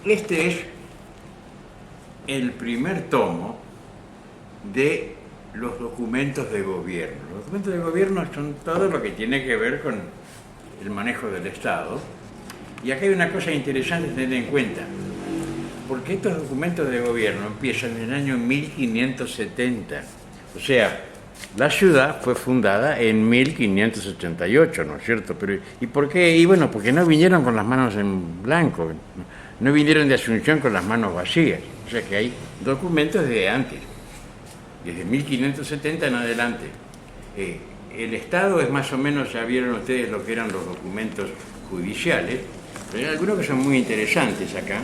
Este es el primer tomo de los documentos de gobierno. Los documentos de gobierno son todo lo que tiene que ver con el manejo del Estado. Y acá hay una cosa interesante a tener en cuenta, porque estos documentos de gobierno empiezan en el año 1570. O sea, la ciudad fue fundada en 1588, ¿no es cierto? Pero, ¿y por qué? Y bueno, porque no vinieron con las manos en blanco, no vinieron de Asunción con las manos vacías. O sea que hay documentos desde antes, desde 1570 en adelante. El Estado es más o menos, ya vieron ustedes lo que eran los documentos judiciales, pero hay algunos que son muy interesantes acá.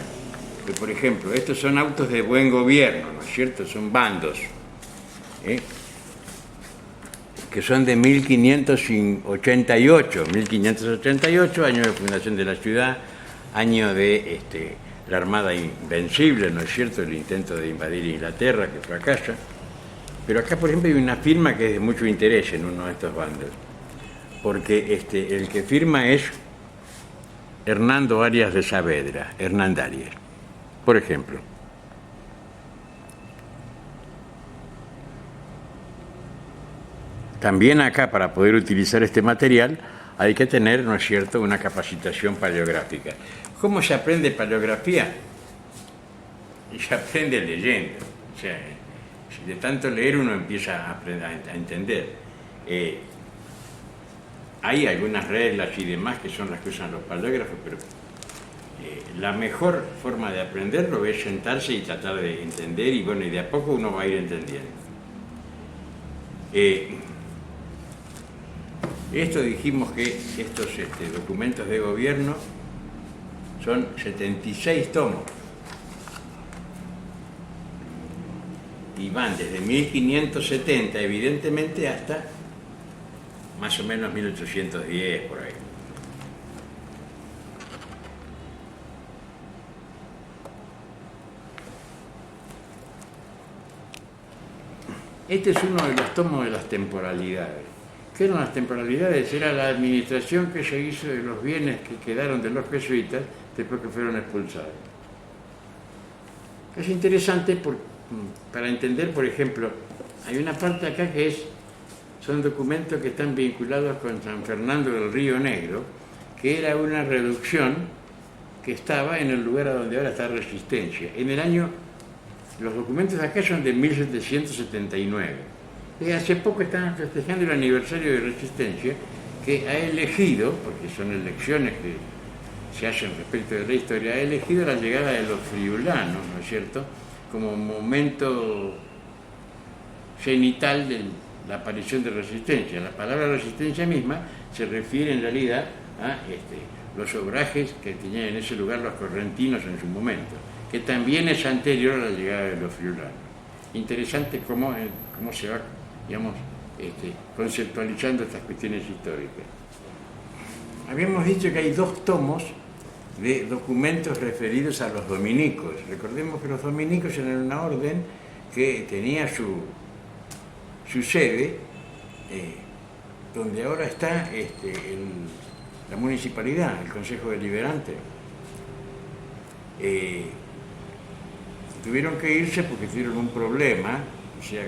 Que, por ejemplo, estos son autos de buen gobierno, ¿no es cierto? Son bandos, que son de 1588, año de fundación de la ciudad, año de la Armada Invencible, ¿no es cierto?, el intento de invadir Inglaterra, que fracasa. Pero acá, por ejemplo, hay una firma que es de mucho interés en uno de estos bandos, porque el que firma es Hernando Arias de Saavedra, Hernandarias, por ejemplo. También acá, para poder utilizar este material, hay que tener, ¿no es cierto?, una capacitación paleográfica. ¿Cómo se aprende paleografía? Y se aprende leyendo. O sea, de tanto leer uno empieza a entender. Hay algunas reglas y demás que son las que usan los paleógrafos, pero la mejor forma de aprenderlo es sentarse y tratar de entender, y bueno, y de a poco uno va a ir entendiendo. Esto dijimos que estos documentos de gobierno son 76 tomos y van desde 1570 evidentemente hasta más o menos 1810 por ahí. Este es uno de los tomos de las temporalidades. ¿Qué eran las temporalidades? Era la administración que se hizo de los bienes que quedaron de los jesuitas después que fueron expulsados. Es interesante para entender, por ejemplo, hay una parte acá que son documentos que están vinculados con San Fernando del Río Negro, que era una reducción que estaba en el lugar a donde ahora está Resistencia. Los documentos de acá son de 1779. Hace poco estaban festejando el aniversario de Resistencia, que ha elegido, porque son elecciones que se hacen respecto de la historia, ha elegido la llegada de los friulanos, ¿no es cierto?, como momento cenital de la aparición de Resistencia. La palabra Resistencia misma se refiere en realidad a los obrajes que tenían en ese lugar los correntinos en su momento, que también es anterior a la llegada de los friulanos. Interesante cómo se va, digamos, conceptualizando estas cuestiones históricas. Habíamos dicho que hay 2 tomos de documentos referidos a los dominicos. Recordemos que los dominicos eran una orden que tenía su sede, donde ahora está la municipalidad, el Consejo Deliberante. Tuvieron que irse porque tuvieron un problema, o sea,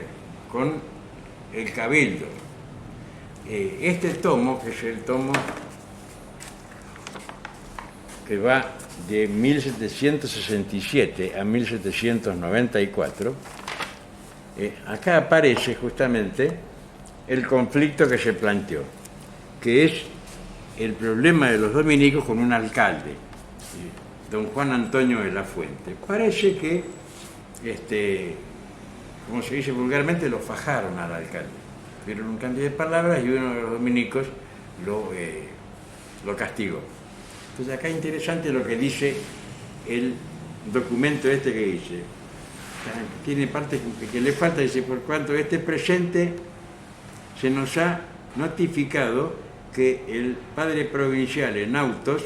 con el cabildo. Este tomo, que es el tomo que va de 1767 a 1794, acá aparece justamente el conflicto que se planteó, que es el problema de los dominicos con un alcalde, don Juan Antonio de la Fuente. Parece que, como se dice vulgarmente, lo fajaron al alcalde. Tuvieron un cambio de palabras y uno de los dominicos lo castigó. Entonces acá es interesante lo que dice el documento que dice. Tiene partes que le falta, dice, por cuanto presente se nos ha notificado que el padre provincial en autos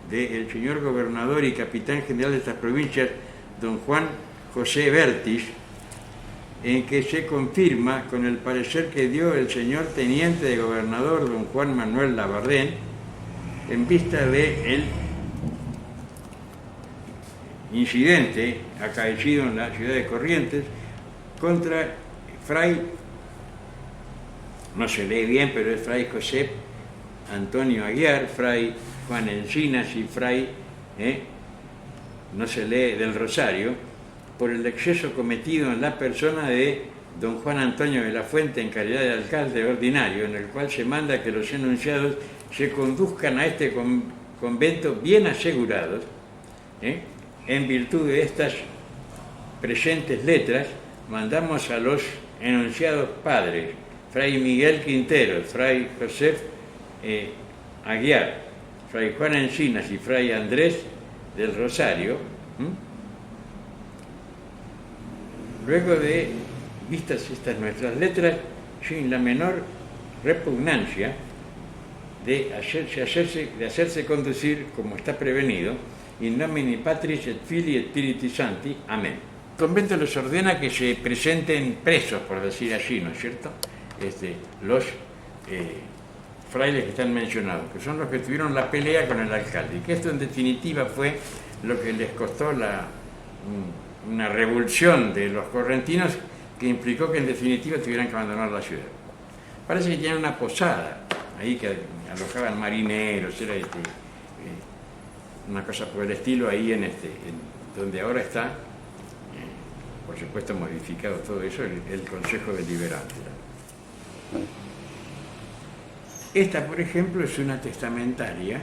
del señor gobernador y capitán general de estas provincias, don Juan José Vértiz, en que se confirma con el parecer que dio el señor teniente de gobernador, don Juan Manuel Labardén, en vista de incidente acaecido en la ciudad de Corrientes contra Fray, no se lee bien, pero es Fray José Antonio Aguiar, Fray Juan Encinas y Fray, no se lee, del Rosario, por el exceso cometido en la persona de don Juan Antonio de la Fuente en calidad de alcalde ordinario, en el cual se manda que los enunciados se conduzcan a este convento bien asegurados, en virtud de estas presentes letras, mandamos a los enunciados padres, Fray Miguel Quinteros, Fray José Aguiar, Fray Juan Encinas y Fray Andrés del Rosario, luego de vistas estas nuestras letras, sin la menor repugnancia de hacerse conducir como está prevenido, in nomine Patris et Filii et Spiritus Sancti. Amén. El convento les ordena que se presenten presos, por decir así, ¿no es cierto? Los frailes que están mencionados, que son los que tuvieron la pelea con el alcalde, y que esto en definitiva fue lo que les costó una revolución de los correntinos que implicó que en definitiva tuvieran que abandonar la ciudad. Parece que tenían una posada ahí que alojaban marineros, era una cosa por el estilo ahí en donde ahora está, por supuesto modificado todo eso, el Consejo Deliberante. Esta, por ejemplo, es una testamentaria,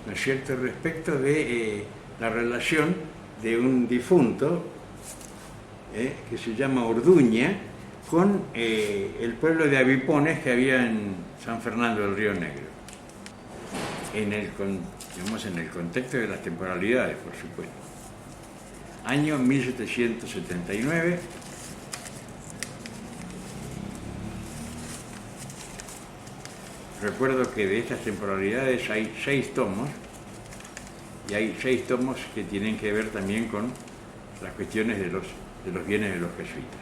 ¿no es cierto?, respecto de la relación de un difunto que se llama Orduña con el pueblo de Avipones que había en San Fernando del Río Negro, en el contexto de las temporalidades, por supuesto. Año 1779. Recuerdo que de estas temporalidades hay 6 tomos, y hay 6 tomos que tienen que ver también con las cuestiones de los bienes de los jesuitas.